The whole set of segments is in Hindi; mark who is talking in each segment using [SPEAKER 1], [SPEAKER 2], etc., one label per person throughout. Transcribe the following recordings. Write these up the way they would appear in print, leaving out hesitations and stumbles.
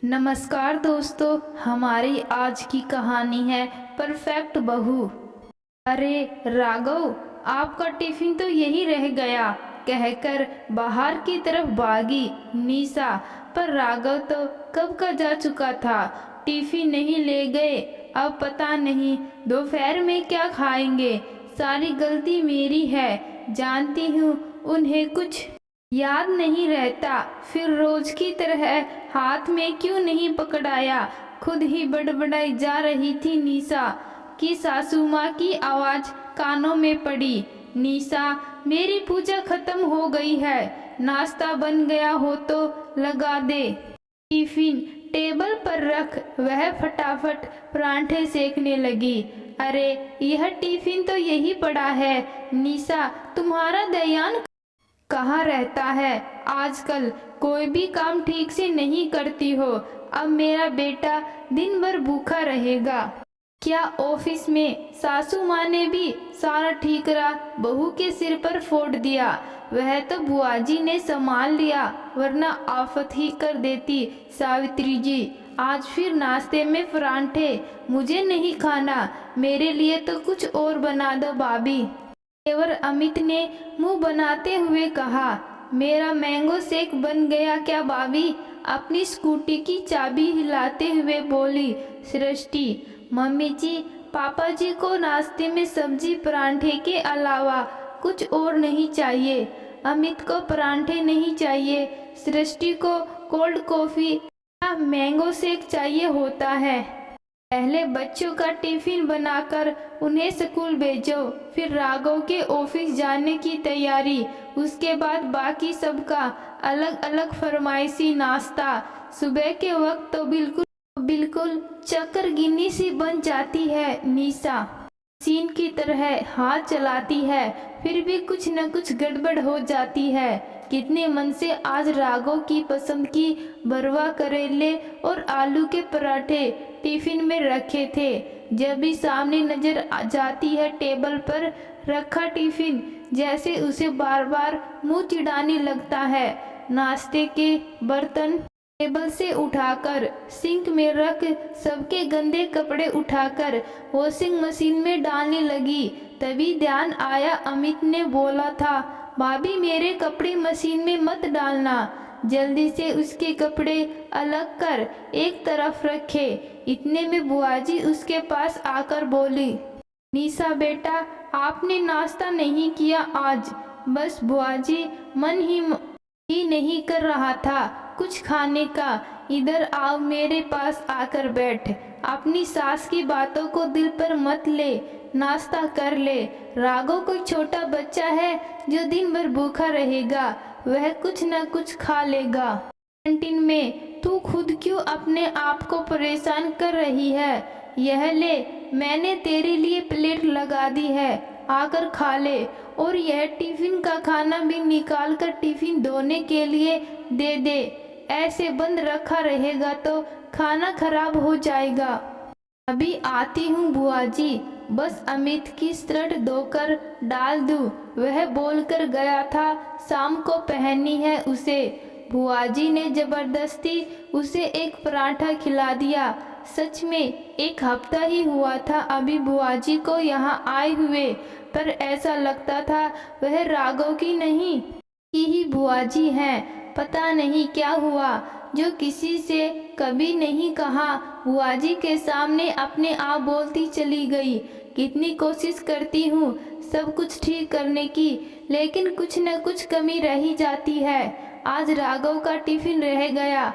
[SPEAKER 1] नमस्कार दोस्तों, हमारी आज की कहानी है परफेक्ट बहू। अरे राघव, आपका टिफिन तो यही रह गया, कहकर बाहर की तरफ भागी निशा। पर राघव तो कब का जा चुका था। टिफिन नहीं ले गए, अब पता नहीं दोपहर में क्या खाएंगे। सारी गलती मेरी है, जानती हूँ उन्हें कुछ याद नहीं रहता, फिर रोज की तरह हाथ में क्यों नहीं पकड़ाया। खुद ही बड़बड़ाई जा रही थी निशा कि सासू माँ की आवाज कानों में पड़ी। निशा, मेरी पूजा खत्म हो गई है, नाश्ता बन गया हो तो लगा दे। टिफिन टेबल पर रख वह फटाफट परांठे सेकने लगी। अरे यह टिफिन तो यही पड़ा है। निशा, तुम्हारा ध्यान कहाँ रहता है आजकल? कोई भी काम ठीक से नहीं करती हो। अब मेरा बेटा दिन भर भूखा रहेगा। क्या ऑफिस में सासू माँ ने भी सारा ठीकरा बहू के सिर पर फोड़ दिया? वह तो बुआजी ने संभाल लिया, वरना आफत ही कर देती। सावित्री जी, आज फिर नाश्ते में परांठे? मुझे नहीं खाना, मेरे लिए तो कुछ और बना दो भाभी। देवर अमित ने मुंह बनाते हुए कहा। मेरा मैंगो शेक बन गया क्या भाभी? अपनी स्कूटी की चाबी हिलाते हुए बोली सृष्टि। मम्मी जी, पापा जी को नाश्ते में सब्जी परांठे के अलावा कुछ और नहीं चाहिए। अमित को परांठे नहीं चाहिए, सृष्टि को कोल्ड कॉफी या मैंगो शेक चाहिए होता है। पहले बच्चों का टिफिन बनाकर उन्हें स्कूल भेजो, फिर राघव के ऑफिस जाने की तैयारी, उसके बाद बाकी सबका अलग अलग फरमाइशी नाश्ता। सुबह के वक्त तो बिल्कुल चक्कर गिन्नी सी बन जाती है निशा। मशीन की तरह हाथ चलाती है, फिर भी कुछ न कुछ गड़बड़ हो जाती है। कितने मन से आज राघव की पसंद की भरवा करेले और आलू के पराठे टिफिन में रखे थे। जब भी सामने नजर आ जाती है टेबल पर रखा टिफिन, जैसे उसे बार बार मुंह चिढ़ाने लगता है। नाश्ते के बर्तन टेबल से उठाकर सिंक में रख सबके गंदे कपड़े उठाकर वॉशिंग मशीन में डालने लगी। तभी ध्यान आया, अमित ने बोला था भाभी मेरे कपड़े मशीन में मत डालना। जल्दी से उसके कपड़े अलग कर एक तरफ रखे। इतने में बुआजी उसके पास आकर बोली, निशा बेटा, आपने नाश्ता नहीं किया आज? बस बुआजी, मन ही नहीं कर रहा था कुछ खाने का। इधर आओ, मेरे पास आकर बैठ। अपनी सास की बातों को दिल पर मत ले, नाश्ता कर ले। राघव कोई छोटा बच्चा है जो दिन भर भूखा रहेगा, वह कुछ न कुछ खा लेगा। कैंटीन में तू खुद क्यों अपने आप को परेशान कर रही है? यह ले, मैंने तेरे लिए प्लेट लगा दी है, आकर खा ले। और यह टिफिन का खाना भी निकाल कर टिफिन धोने के लिए दे दे। ऐसे बंद रखा रहेगा तो खाना खराब हो जाएगा। अभी आती हूँ बुआ जी, बस अमित की शर्ट धोकर डाल दूँ, वह बोलकर गया था शाम को पहननी है उसे। बुआ जी ने जबरदस्ती उसे एक पराठा खिला दिया। सच में एक हफ्ता ही हुआ था अभी बुआ जी को यहाँ आए हुए, पर ऐसा लगता था वह राघव की नहीं की ही बुआ जी हैं। पता नहीं क्या हुआ जो किसी से कभी नहीं कहा, बुआ जी के सामने अपने आप बोलती चली गई। कितनी कोशिश करती हूँ सब कुछ ठीक करने की, लेकिन कुछ न कुछ कमी रह ही जाती है। आज राघव का टिफिन रह गया,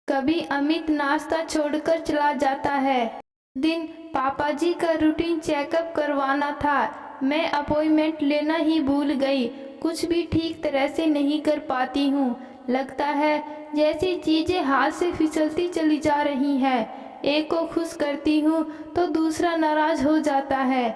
[SPEAKER 1] कभी अमित नाश्ता छोड़कर चला जाता है। दिन पापा जी का रूटीन चेकअप करवाना था, मैं अपॉइंटमेंट लेना ही भूल गई। कुछ भी ठीक तरह से नहीं कर पाती हूँ, लगता है जैसी चीजें हाथ से फिसलती चली जा रही हैं। एक को खुश करती हूँ तो दूसरा नाराज हो जाता है।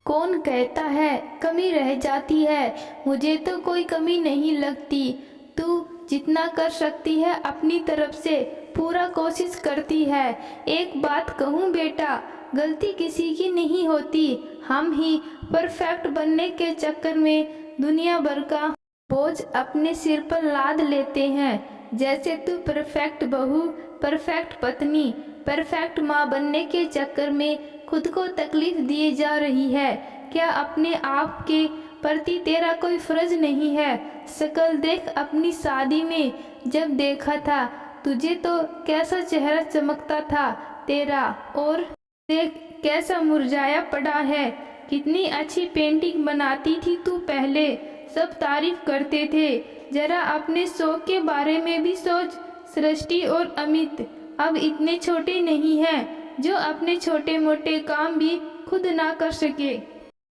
[SPEAKER 1] कौन कहता है कमी रह जाती है? मुझे तो कोई कमी नहीं लगती। तू जितना कर सकती है अपनी तरफ से पूरा कोशिश करती है। एक बात कहूँ बेटा, गलती किसी की नहीं होती, हम ही परफेक्ट बनने के चक्कर में दुनिया भर का बोझ अपने सिर पर लाद लेते हैं। जैसे तू परफेक्ट बहू परफेक्ट पत्नी, परफेक्ट माँ बनने के चक्कर में खुद को तकलीफ दिए जा रही है। क्या अपने आप के प्रति तेरा कोई फर्ज नहीं है? शक्ल देख अपनी शादी में जब देखा था तुझे तो कैसा चेहरा चमकता था तेरा, और देख कैसा मुरझाया पड़ा है। कितनी अच्छी पेंटिंग बनाती थी तू पहले, सब तारीफ करते थे। जरा अपने शौक के बारे में भी सोच। सृष्टि और अमित अब इतने छोटे नहीं हैं जो अपने छोटे मोटे काम भी खुद ना कर सके।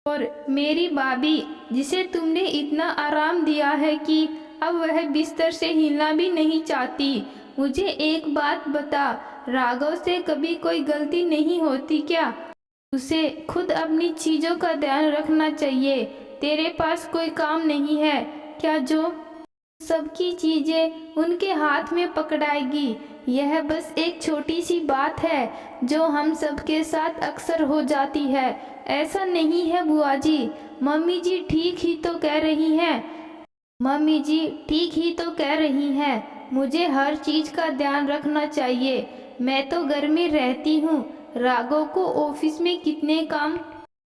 [SPEAKER 1] और मेरी भाभी जिसे तुमने इतना आराम दिया है कि अब वह बिस्तर से हिलना भी नहीं चाहती। मुझे एक बात बता, राघव से कभी कोई गलती नहीं होती क्या? उसे खुद अपनी चीज़ों का ध्यान रखना चाहिए। तेरे पास कोई काम नहीं है क्या जो सबकी चीज़ें उनके हाथ में पकड़ाएगी? यह बस एक छोटी सी बात है जो हम सबके साथ अक्सर हो जाती है। ऐसा नहीं है बुआ जी, मम्मी जी ठीक ही तो कह रही हैं। मम्मी जी ठीक ही तो कह रही हैं। मुझे हर चीज़ का ध्यान रखना चाहिए। मैं तो घर में रहती हूँ, राघव को ऑफिस में कितने काम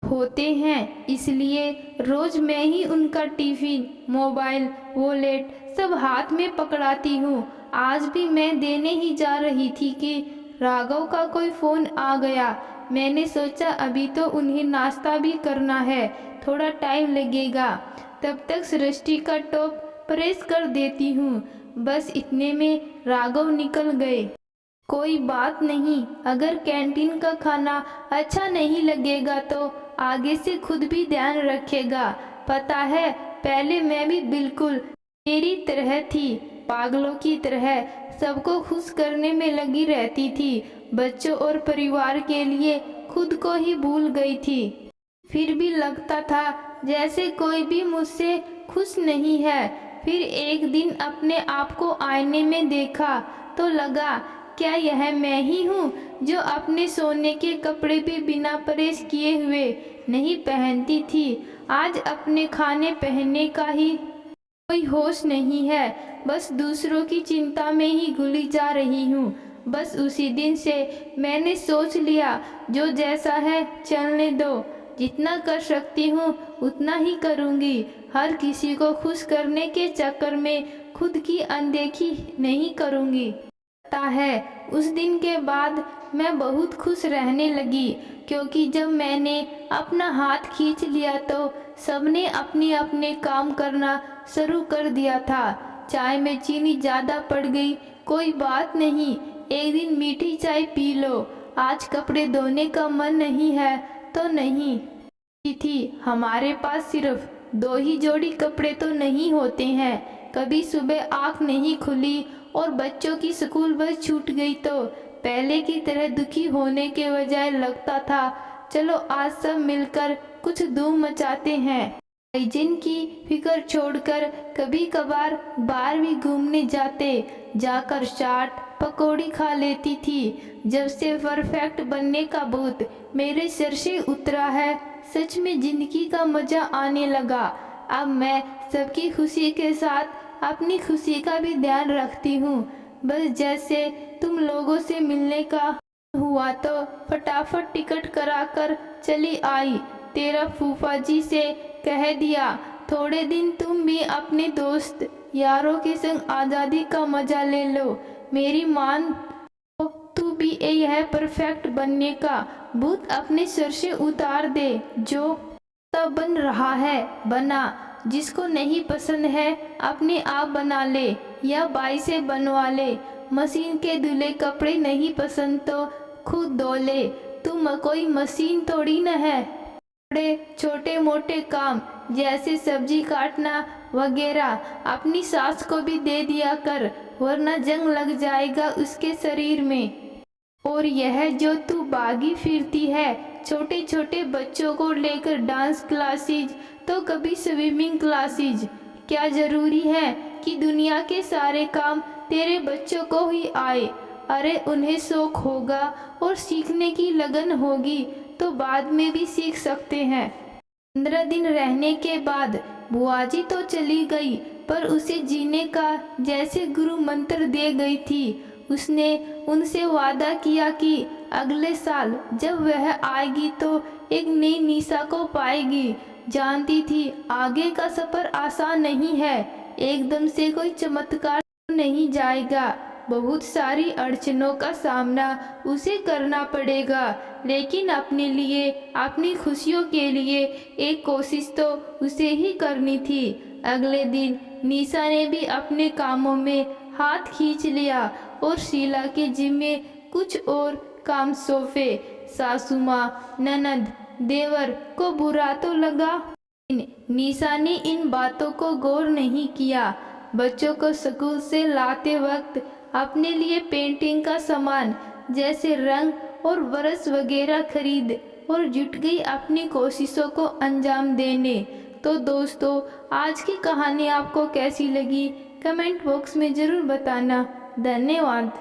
[SPEAKER 1] होते हैं, इसलिए रोज मैं ही उनका टिफिन, मोबाइल, वॉलेट सब हाथ में पकड़ाती हूँ। आज भी मैं देने ही जा रही थी कि राघव का कोई फ़ोन आ गया। मैंने सोचा अभी तो उन्हें नाश्ता भी करना है, थोड़ा टाइम लगेगा। तब तक सृष्टि का टॉप प्रेस कर देती हूँ। बस इतने में राघव निकल गए। कोई बात नहीं, अगर कैंटीन का खाना अच्छा नहीं लगेगा तो आगे से खुद भी ध्यान रखेगा। पता है पहले मैं भी बिल्कुल तेरी तरह थी, पागलों की तरह सबको खुश करने में लगी रहती थी। बच्चों और परिवार के लिए खुद को ही भूल गई थी। फिर भी लगता था जैसे कोई भी मुझसे खुश नहीं है। फिर एक दिन अपने आप को आईने में देखा तो लगा क्या यह मैं ही हूँ जो अपने सोने के कपड़े भी बिना प्रेस किए हुए नहीं पहनती थी। आज अपने खाने पहनने का ही कोई होश नहीं है, बस दूसरों की चिंता में ही घुली जा रही हूँ। बस उसी दिन से मैंने सोच लिया जो जैसा है चलने दो, जितना कर सकती हूँ उतना ही करूँगी। हर किसी को खुश करने के चक्कर में खुद की अनदेखी नहीं करूँगी। पता है उस दिन के बाद मैं बहुत खुश रहने लगी, क्योंकि जब मैंने अपना हाथ खींच लिया तो सबने अपने अपने काम करना शुरू कर दिया था। चाय में चीनी ज़्यादा पड़ गई, कोई बात नहीं, एक दिन मीठी चाय पी लो। आज कपड़े धोने का मन नहीं है तो नहीं थी। हमारे पास सिर्फ 2 ही जोड़ी कपड़े तो नहीं होते हैं। कभी सुबह आँख नहीं खुली और बच्चों की स्कूल बस छूट गई तो पहले की तरह दुखी होने के बजाय लगता था चलो आज सब मिलकर कुछ धूम मचाते हैं। हाइजीन की फिक्र छोड़कर कभी कभार बाहर भी घूमने जाकर चाट पकौड़ी खा लेती थी। जब से परफेक्ट बनने का भूत मेरे सिर से उतरा है, सच में जिंदगी का मजा आने लगा। अब मैं सबकी खुशी के साथ अपनी खुशी का भी ध्यान रखती हूँ। बस जैसे तुम लोगों से मिलने का हुआ तो फटाफट टिकट कराकर चली आई। तेरा फूफा जी से कह दिया थोड़े दिन तुम भी अपने दोस्त यारों के संग आज़ादी का मजा ले लो। मेरी मान तो तू भी यह परफेक्ट बनने का भूत अपने सिर से उतार दे। जो तब बन रहा है बना, जिसको नहीं पसंद है अपने आप बना ले या बाई से बनवा ले। मशीन के धुले कपड़े नहीं पसंद तो खुद धो ले, तुम कोई मशीन थोड़ी न है। बड़े छोटे मोटे काम जैसे सब्जी काटना वगैरह अपनी सास को भी दे दिया कर, वरना जंग लग जाएगा उसके शरीर में। और यह जो तू भागी फिरती है छोटे छोटे बच्चों को लेकर डांस क्लासेज तो कभी स्विमिंग क्लासेज, क्या जरूरी है कि दुनिया के सारे काम तेरे बच्चों को ही आए? अरे उन्हें शौक होगा और सीखने की लगन होगी तो बाद में भी सीख सकते हैं। 15 दिन रहने के बाद बुआजी तो चली गई, पर उसे जीने का जैसे गुरु मंत्र दे गई थी। उसने उनसे वादा किया कि अगले साल जब वह आएगी तो एक नई निशा को पाएगी। जानती थी आगे का सफ़र आसान नहीं है, एकदम से कोई चमत्कार नहीं जाएगा। बहुत सारी अड़चनों का सामना उसे करना पड़ेगा, लेकिन अपने लिए, अपनी खुशियों के लिए एक कोशिश तो उसे ही करनी थी। अगले दिन निशा ने भी अपने कामों में हाथ खींच लिया और शीला के जिम्मे कुछ और काम सौंपे। सासू माँ, ननद, देवर को बुरा तो लगा, निशा ने इन बातों को गौर नहीं किया। बच्चों को स्कूल से लाते वक्त अपने लिए पेंटिंग का सामान जैसे रंग और ब्रश वगैरह खरीद और जुट गई अपनी कोशिशों को अंजाम देने। तो दोस्तों, आज की कहानी आपको कैसी लगी कमेंट बॉक्स में ज़रूर बताना। धन्यवाद।